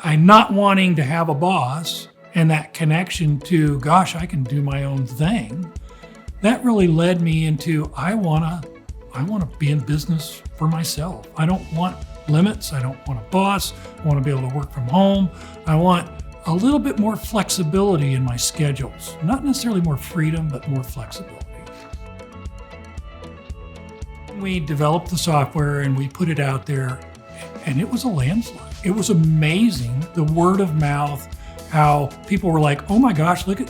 I not wanting to have a boss and that connection to, gosh, I can do my own thing, that really led me into, I want to be in business for myself. I don't want limits. I don't want a boss. I want to be able to work from home. I want a little bit more flexibility in my schedules. Not necessarily more freedom, but more flexibility. We developed the software and we put it out there, and it was a landslide. It was amazing, the word of mouth, how people were like, oh my gosh, look at,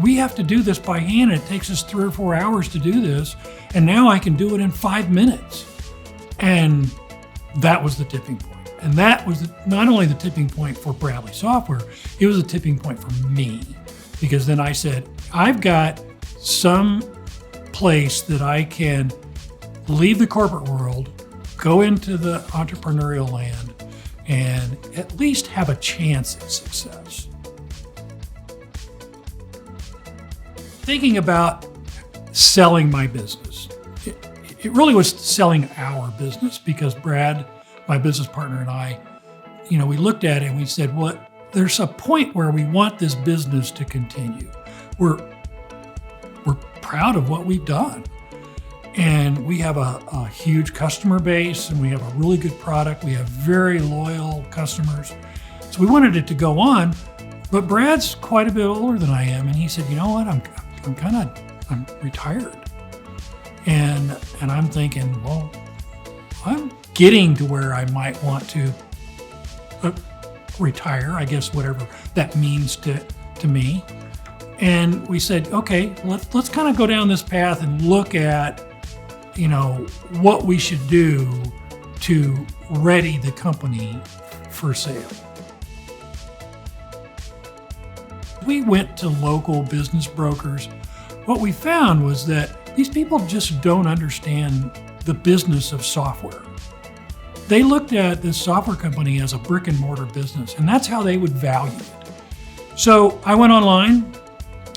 we have to do this by hand. It takes us 3 or 4 hours to do this. And now I can do it in 5 minutes. And that was the tipping point. And that was not only the tipping point for Bradley Software, it was a tipping point for me. Because then I said, I've got some place that I can leave the corporate world, go into the entrepreneurial land, and at least have a chance at success. Thinking about selling my business, it really was selling our business, because Brad, my business partner, and I, we looked at it and we said, well, there's a point where we want this business to continue. We're proud of what we've done. And we have a huge customer base, and we have a really good product. We have very loyal customers. So we wanted it to go on, but Brad's quite a bit older than I am. And he said, you know what, I'm retired. And I'm thinking, well, I'm getting to where I might want to retire, I guess, whatever that means to me. And we said, okay, let's kind of go down this path and look at, what we should do to ready the company for sale. We went to local business brokers. What we found was that these people just don't understand the business of software. They looked at this software company as a brick and mortar business, and that's how they would value it. So I went online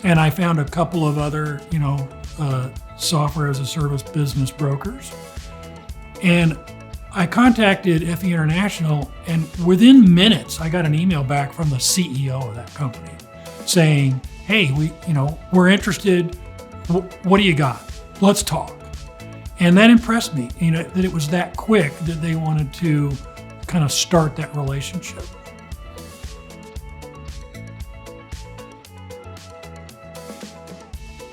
and I found a couple of other, software as a service business brokers. And I contacted FE International, and within minutes, I got an email back from the CEO of that company saying, hey, we're interested. What do you got? Let's talk. And that impressed me, that it was that quick that they wanted to kind of start that relationship.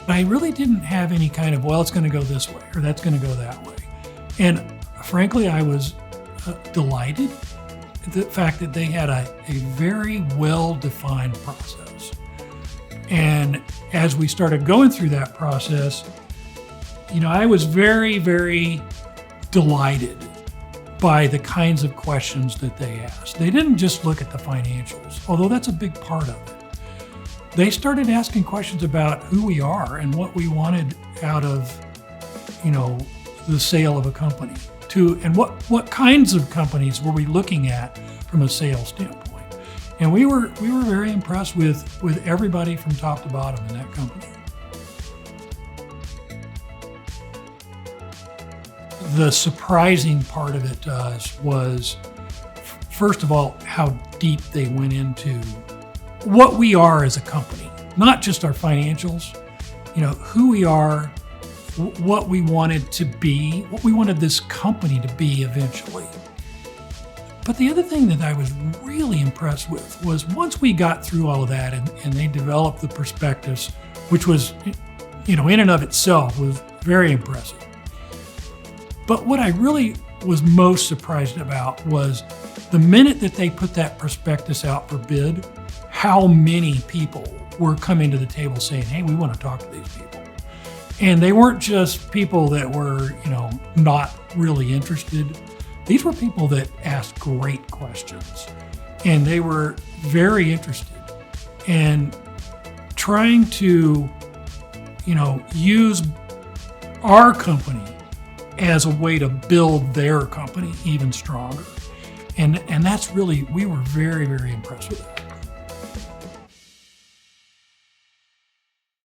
I really didn't have any kind of, well, it's going to go this way or that's going to go that way. And frankly, I was delighted at the fact that they had a very well-defined process. And as we started going through that process, I was very, very delighted by the kinds of questions that they asked. They didn't just look at the financials, although that's a big part of it. They started asking questions about who we are and what we wanted out of, the sale of a company, and what kinds of companies were we looking at from a sales standpoint. And we were very impressed with everybody from top to bottom in that company. The surprising part of it to us was, first of all, how deep they went into what we are as a company, not just our financials, who we are, what we wanted to be, what we wanted this company to be eventually. But the other thing that I was really impressed with was once we got through all of that and they developed the prospectus, which was, in and of itself was very impressive. But what I really was most surprised about was the minute that they put that prospectus out for bid, how many people were coming to the table saying, hey, we want to talk to these people. And they weren't just people that were, not really interested. These were people that asked great questions, and they were very interested and trying to, use our company as a way to build their company even stronger. And that's really, we were very, very impressed with that.